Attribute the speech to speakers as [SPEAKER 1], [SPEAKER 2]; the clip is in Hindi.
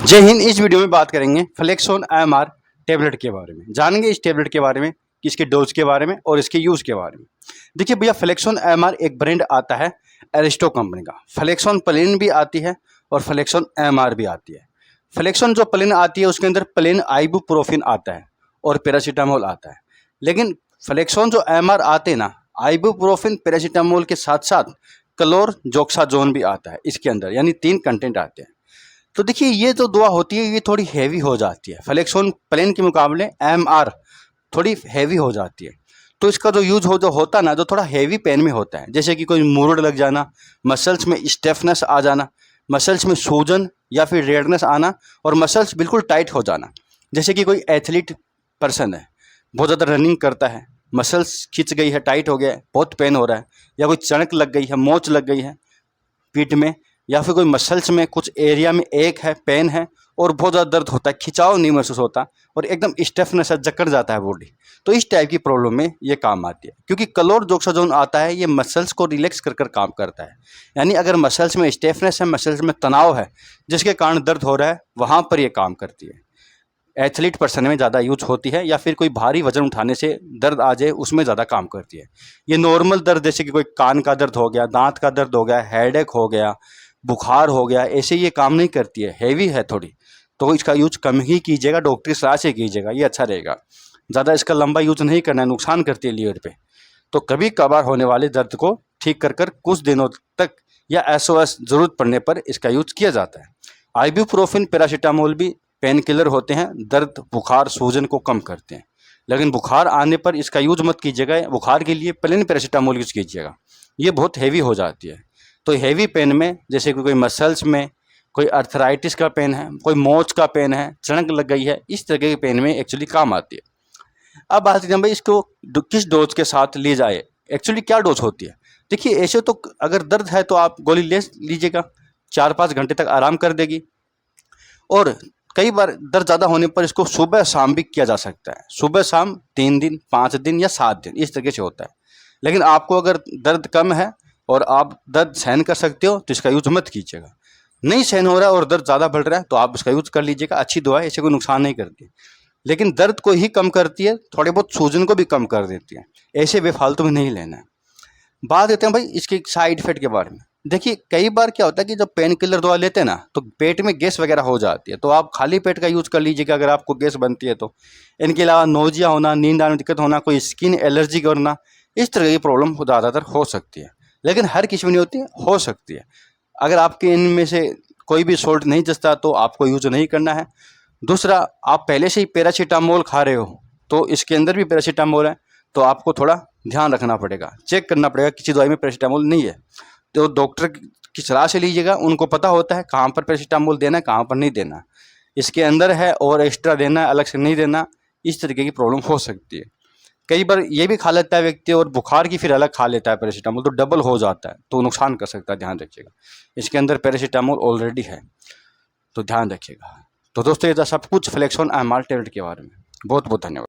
[SPEAKER 1] जय हिंद। इस वीडियो में बात करेंगे फ्लेक्सोन एमआर टेबलेट के बारे में। जानेंगे इस टेबलेट के बारे में, इसके डोज के बारे में और इसके यूज़ के बारे में। देखिए भैया, फ्लेक्सोन एमआर एक ब्रांड आता है एरिस्टो कंपनी का। फ्लेक्सोन प्लेन भी आती है और फ्लेक्सोन एमआर भी आती है। फ्लेक्सोन जो प्लेन आती है उसके अंदर प्लेन आइबुप्रोफिन आता है और पैरासीटामोल आता है। लेकिन फ्लेक्सोन जो एमआर आते हैं ना, आइबुप्रोफिन पैरासीटामोल के साथ साथ क्लोरजोक्साजोन भी आता है इसके अंदर, यानी 3 कंटेंट आते हैं। तो देखिए, ये जो दवा होती है ये थोड़ी हैवी हो जाती है। फ्लेक्सोन प्लेन के मुकाबले एमआर थोड़ी हैवी हो जाती है। तो इसका जो यूज होता ना, जो थोड़ा हैवी पेन में होता है, जैसे कि कोई मुरड़ लग जाना, मसल्स में स्टेफनेस आ जाना, मसल्स में सूजन या फिर रेडनेस आना और मसल्स बिल्कुल टाइट हो जाना। जैसे कि कोई एथलीट पर्सन है, बहुत ज़्यादा रनिंग करता है, मसल्स खिंच गई है, टाइट हो गया है, बहुत पेन हो रहा है, या कोई चणक लग गई है, मोच लग गई है पीठ में, या फिर कोई मसल्स में कुछ एरिया में एक है, पेन है और बहुत ज़्यादा दर्द होता है, खिंचाव नहीं महसूस होता और एकदम स्टेफनेस है, जकड़ जाता है बॉडी। तो इस टाइप की प्रॉब्लम में ये काम आती है, क्योंकि क्लोरजोक्साजोन आता है, ये मसल्स को रिलैक्स कर कर काम करता है। यानी अगर मसल्स में स्टेफनेस है, मसल्स में तनाव है, जिसके कारण दर्द हो रहा है, वहाँ पर ये काम करती है। एथलीट पर्सन में ज़्यादा यूज होती है, या फिर कोई भारी वजन उठाने से दर्द आ जाए उसमें ज़्यादा काम करती है। ये नॉर्मल दर्द, जैसे कि कोई कान का दर्द हो गया, दांत का दर्द हो गया, हेडेक हो गया, बुखार हो गया, ऐसे ये काम नहीं करती है, हैवी है थोड़ी। तो इसका यूज कम ही कीजिएगा, डॉक्टरी सलाह से कीजिएगा, ये अच्छा रहेगा। ज़्यादा इसका लंबा यूज नहीं करना है, नुकसान करती है लीवर पे। तो कभी कभार होने वाले दर्द को ठीक कर कर कुछ दिनों तक या एसओएस जरूरत पड़ने पर इसका यूज किया जाता है। आइबुप्रोफिन पैरासीटामोल भी पेन किलर होते हैं, दर्द बुखार सूजन को कम करते हैं। लेकिन बुखार आने पर इसका यूज मत कीजिएगा। बुखार के लिए प्लेन पैरासीटामोल यूज कीजिएगा, ये बहुत हैवी हो जाती है। तो हैवी पेन में, जैसे कि कोई मसल्स में कोई अर्थराइटिस का पेन है, कोई मोच का पेन है, चणक लग गई है, इस तरह के पेन में एक्चुअली काम आती है। अब बात करते हैं भाई, इसको किस डोज के साथ ली जाए, एक्चुअली क्या डोज होती है। देखिए, ऐसे तो अगर दर्द है तो आप गोली ले लीजिएगा, 4-5 घंटे तक आराम कर देगी। और कई बार दर्द ज़्यादा होने पर इसको सुबह शाम भी किया जा सकता है। सुबह शाम 3 दिन, 5 दिन या 7 दिन, इस तरीके से होता है। लेकिन आपको अगर दर्द कम है और आप दर्द सहन कर सकते हो तो इसका यूज मत कीजिएगा। नहीं सहन हो रहा है और दर्द ज़्यादा बढ़ रहा है तो आप इसका यूज कर लीजिएगा। अच्छी दवा है, ऐसे कोई नुकसान नहीं करती, लेकिन दर्द को ही कम करती है, थोड़े बहुत सूजन को भी कम कर देती है। ऐसे बेफालतू में नहीं लेना है। बात करते हैं भाई इसके साइड इफेक्ट के बारे में। देखिए, कई बार क्या होता है कि जब पेन किलर दवा लेते हैं ना, तो पेट में गैस वगैरह हो जाती है, तो आप खाली पेट का यूज कर लीजिएगा अगर आपको गैस बनती है तो। इनके अलावा नोजिया होना, नींद आने में दिक्कत होना, कोई स्किन एलर्जी करना, इस तरह की प्रॉब्लम ज़्यादातर हो सकती है। लेकिन हर किसी में नहीं होती है, हो सकती है। अगर आपके इनमें से कोई भी सोल्ट नहीं जचता तो आपको यूज नहीं करना है। दूसरा, आप पहले से ही पैरासीटामोल खा रहे हो तो इसके अंदर भी पैरासीटामोल है, तो आपको थोड़ा ध्यान रखना पड़ेगा, चेक करना पड़ेगा किसी दवाई में पैरासीटामोल नहीं है तो डॉक्टर की सलाह से लीजिएगा। उनको पता होता है कहाँ पर पैरासीटामोल देना है, कहाँ पर नहीं देना, इसके अंदर है और एक्स्ट्रा देना है, अलग से नहीं देना। इस तरीके की प्रॉब्लम हो सकती है। कई बार ये भी खा लेता है व्यक्ति और बुखार की फिर अलग खा लेता है पैरासीटामोल, तो डबल हो जाता है, तो नुकसान कर सकता है, ध्यान रखिएगा। इसके अंदर पैरासीटामोल ऑलरेडी है, तो ध्यान रखिएगा। तो दोस्तों, ये था सब कुछ फ्लेक्सोन एमआर टेबलेट के बारे में। बहुत बहुत धन्यवाद।